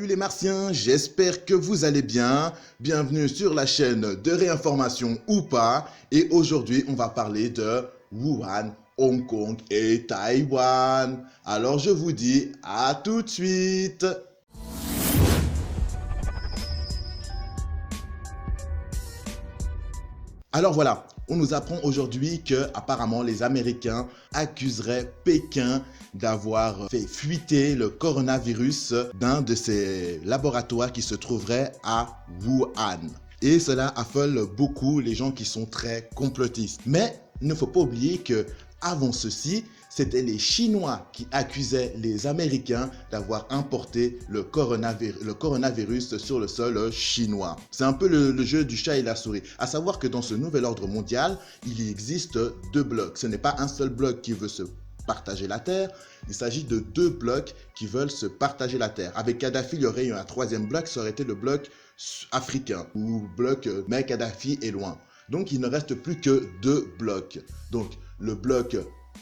les Martiens, j'espère que vous allez bien. Bienvenue sur la chaîne de réinformation ou pas. Et aujourd'hui, on va parler de Wuhan, Hong Kong et Taïwan. Alors je vous dis à tout de suite. Alors voilà, on nous apprend aujourd'hui que apparemment les Américains accuseraient Pékin d'avoir fait fuiter le coronavirus d'un de ces laboratoires qui se trouverait à Wuhan. Et cela affole beaucoup les gens qui sont très complotistes. Mais il ne faut pas oublier que avant ceci, c'était les Chinois qui accusaient les Américains d'avoir importé le coronavirus sur le sol chinois. C'est un peu le jeu du chat et la souris. À savoir que dans ce nouvel ordre mondial, il existe deux blocs. Ce n'est pas un seul bloc qui veut se partager la Terre, il s'agit de deux blocs qui veulent se partager la Terre. Avec Kadhafi, il y aurait eu un troisième bloc, ça aurait été le bloc africain, ou bloc mais Kadhafi est loin. Donc il ne reste plus que deux blocs. Donc le bloc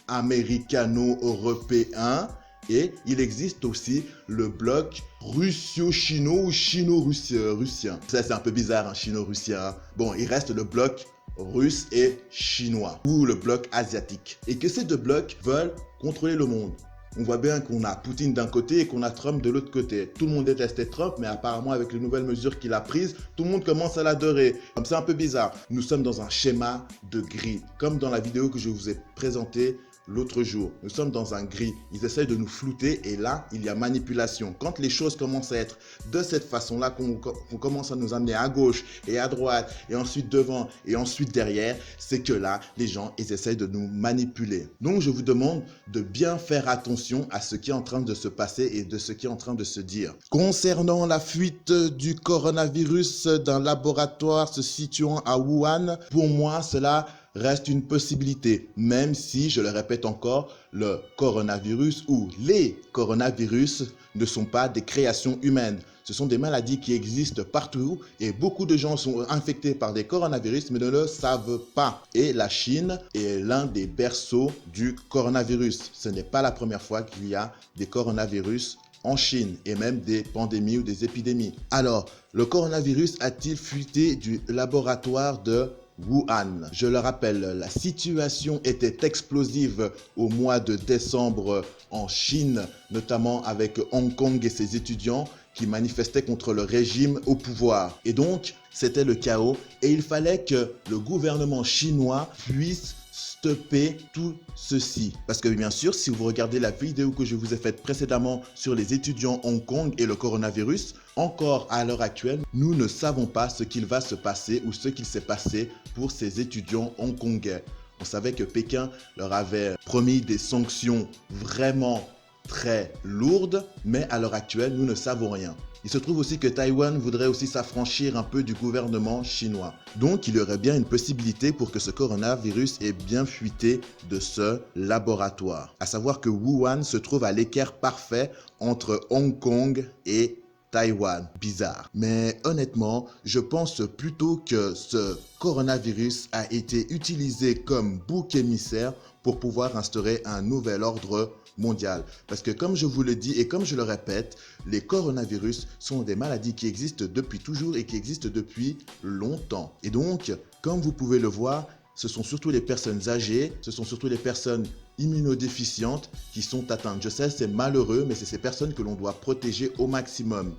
américano-européen et il existe aussi le bloc russo-chino ou chino-russien. Ça c'est un peu bizarre, hein, chino-russien. Bon, il reste le bloc russe et chinois ou le bloc asiatique. Et que ces deux blocs veulent contrôler le monde. On voit bien qu'on a Poutine d'un côté et qu'on a Trump de l'autre côté. Tout le monde détestait Trump, mais apparemment avec les nouvelles mesures qu'il a prises, tout le monde commence à l'adorer. C'est un peu bizarre. Nous sommes dans un schéma de grille, comme dans la vidéo que je vous ai présentée l'autre jour. Nous sommes dans un gris. Ils essayent de nous flouter et là, il y a manipulation. Quand les choses commencent à être de cette façon-là, qu'on commence à nous amener à gauche et à droite et ensuite devant et ensuite derrière, c'est que là, les gens, ils essayent de nous manipuler. Donc, je vous demande de bien faire attention à ce qui est en train de se passer et de ce qui est en train de se dire. Concernant la fuite du coronavirus d'un laboratoire se situant à Wuhan, pour moi, cela reste une possibilité, même si, je le répète encore, le coronavirus ou les coronavirus ne sont pas des créations humaines. Ce sont des maladies qui existent partout et beaucoup de gens sont infectés par des coronavirus mais ne le savent pas. Et la Chine est l'un des berceaux du coronavirus. Ce n'est pas la première fois qu'il y a des coronavirus en Chine et même des pandémies ou des épidémies. Alors, le coronavirus a-t-il fuité du laboratoire de Wuhan? Je le rappelle, la situation était explosive au mois de décembre en Chine, notamment avec Hong Kong et ses étudiants qui manifestaient contre le régime au pouvoir. Et donc, c'était le chaos et il fallait que le gouvernement chinois puisse stopper tout ceci. Parce que bien sûr, si vous regardez la vidéo que je vous ai faite précédemment sur les étudiants Hong Kong et le coronavirus, encore à l'heure actuelle, nous ne savons pas ce qu'il va se passer ou ce qu'il s'est passé pour ces étudiants hongkongais. On savait que Pékin leur avait promis des sanctions vraiment très lourdes, mais à l'heure actuelle, nous ne savons rien. Il se trouve aussi que Taïwan voudrait aussi s'affranchir un peu du gouvernement chinois. Donc, il y aurait bien une possibilité pour que ce coronavirus ait bien fuité de ce laboratoire. À savoir que Wuhan se trouve à l'équerre parfait entre Hong Kong et Taïwan. Bizarre. Mais honnêtement, je pense plutôt que ce coronavirus a été utilisé comme bouc émissaire pour pouvoir instaurer un nouvel ordre mondial. Parce que comme je vous le dis et comme je le répète, les coronavirus sont des maladies qui existent depuis toujours et qui existent depuis longtemps. Et donc, comme vous pouvez le voir, ce sont surtout les personnes âgées, ce sont surtout les personnes immunodéficientes qui sont atteintes. Je sais, c'est malheureux, mais c'est ces personnes que l'on doit protéger au maximum.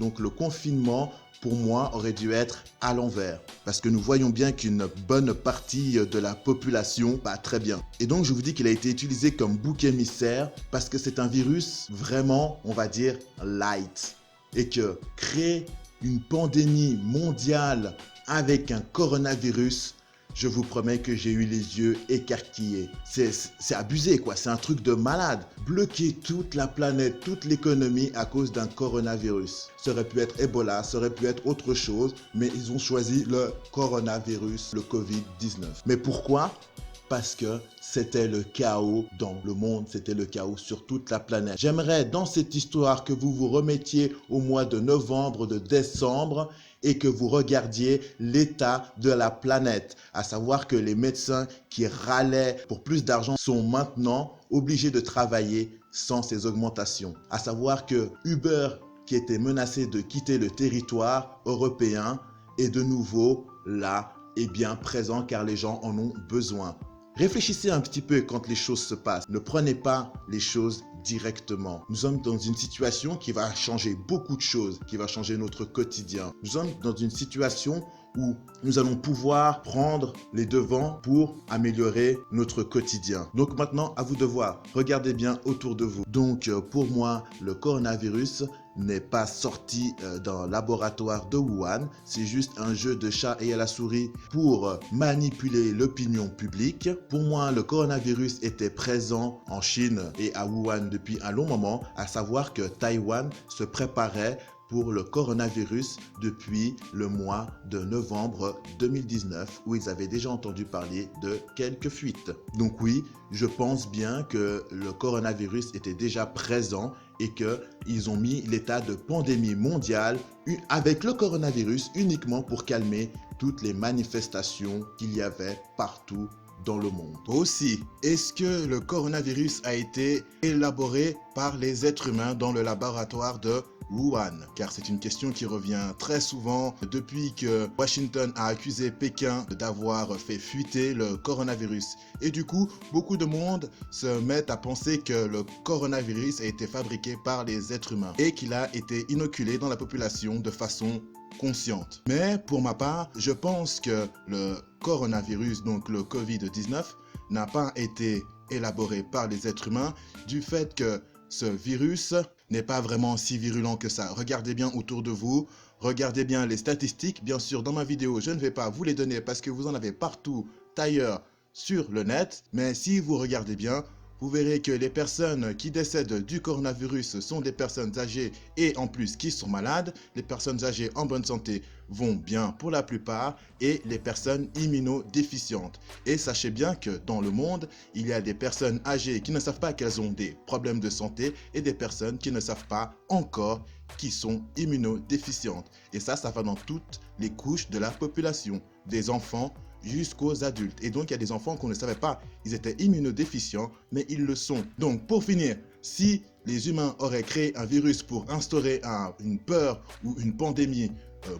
Donc le confinement, pour moi, aurait dû être à l'envers. Parce que nous voyons bien qu'une bonne partie de la population va très bien. Et donc, je vous dis qu'il a été utilisé comme bouc émissaire parce que c'est un virus vraiment, on va dire, light. Et que créer une pandémie mondiale avec un coronavirus, je vous promets que j'ai eu les yeux écarquillés. C'est abusé quoi, c'est un truc de malade. Bloquer toute la planète, toute l'économie à cause d'un coronavirus. Ça aurait pu être Ebola, ça aurait pu être autre chose, mais ils ont choisi le coronavirus, le Covid-19. Mais pourquoi ? Parce que c'était le chaos dans le monde, c'était le chaos sur toute la planète. J'aimerais dans cette histoire que vous vous remettiez au mois de novembre, de décembre et que vous regardiez l'état de la planète. À savoir que les médecins qui râlaient pour plus d'argent sont maintenant obligés de travailler sans ces augmentations. À savoir que Uber qui était menacé de quitter le territoire européen est de nouveau là et bien présent car les gens en ont besoin. Réfléchissez un petit peu quand les choses se passent. Ne prenez pas les choses directement. Nous sommes dans une situation qui va changer beaucoup de choses, qui va changer notre quotidien. Nous sommes dans une situation où nous allons pouvoir prendre les devants pour améliorer notre quotidien. Donc maintenant, à vous de voir. Regardez bien autour de vous. Donc pour moi, le coronavirus n'est pas sorti d'un laboratoire de Wuhan. C'est juste un jeu de chat et à la souris pour manipuler l'opinion publique. Pour moi, le coronavirus était présent en Chine et à Wuhan depuis un long moment, à savoir que Taïwan se préparait pour le coronavirus depuis le mois de novembre 2019 où ils avaient déjà entendu parler de quelques fuites. Donc oui, je pense bien que le coronavirus était déjà présent et qu'ils ont mis l'état de pandémie mondiale avec le coronavirus uniquement pour calmer toutes les manifestations qu'il y avait partout dans le monde. Aussi, est-ce que le coronavirus a été élaboré par les êtres humains dans le laboratoire de Wuhan? Car c'est une question qui revient très souvent depuis que Washington a accusé Pékin d'avoir fait fuiter le coronavirus. Et du coup, beaucoup de monde se met à penser que le coronavirus a été fabriqué par les êtres humains et qu'il a été inoculé dans la population de façon consciente. Mais pour ma part, je pense que le coronavirus, donc le Covid-19, n'a pas été élaboré par les êtres humains du fait que ce virus n'est pas vraiment si virulent que ça. Regardez bien autour de vous, regardez bien les statistiques. Bien sûr, dans ma vidéo, je ne vais pas vous les donner parce que vous en avez partout ailleurs sur le net. Mais si vous regardez bien, vous verrez que les personnes qui décèdent du coronavirus sont des personnes âgées et en plus qui sont malades. Les personnes âgées en bonne santé vont bien pour la plupart et les personnes immunodéficientes. Et sachez bien que dans le monde, il y a des personnes âgées qui ne savent pas qu'elles ont des problèmes de santé et des personnes qui ne savent pas encore qui sont immunodéficientes. Et ça va dans toutes les couches de la population, des enfants jusqu'aux adultes. Et donc, il y a des enfants qu'on ne savait pas, ils étaient immunodéficients, mais ils le sont. Donc, pour finir, si les humains auraient créé un virus pour instaurer une peur ou une pandémie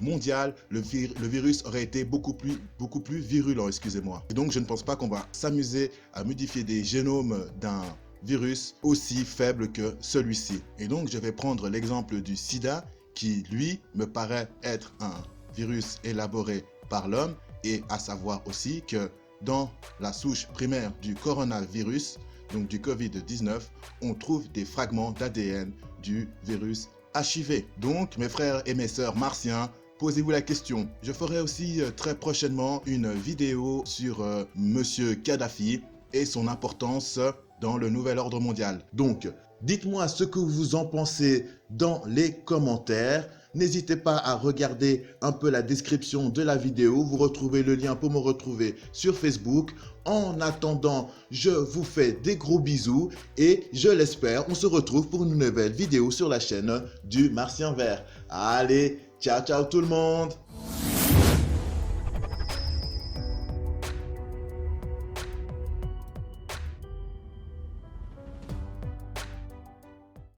mondiale, le virus aurait été beaucoup plus virulent, excusez-moi. Et donc, je ne pense pas qu'on va s'amuser à modifier des génomes d'un virus aussi faible que celui-ci. Et donc, je vais prendre l'exemple du sida, qui, lui, me paraît être un virus élaboré par l'homme, et à savoir aussi que dans la souche primaire du coronavirus, donc du Covid-19, on trouve des fragments d'ADN du virus HIV. Donc, mes frères et mes sœurs martiens, posez-vous la question. Je ferai aussi très prochainement une vidéo sur Monsieur Kadhafi et son importance dans le nouvel ordre mondial. Donc, dites-moi ce que vous en pensez dans les commentaires. N'hésitez pas à regarder un peu la description de la vidéo. Vous retrouvez le lien pour me retrouver sur Facebook. En attendant, je vous fais des gros bisous et je l'espère, on se retrouve pour une nouvelle vidéo sur la chaîne du Martien Vert. Allez, ciao ciao tout le monde!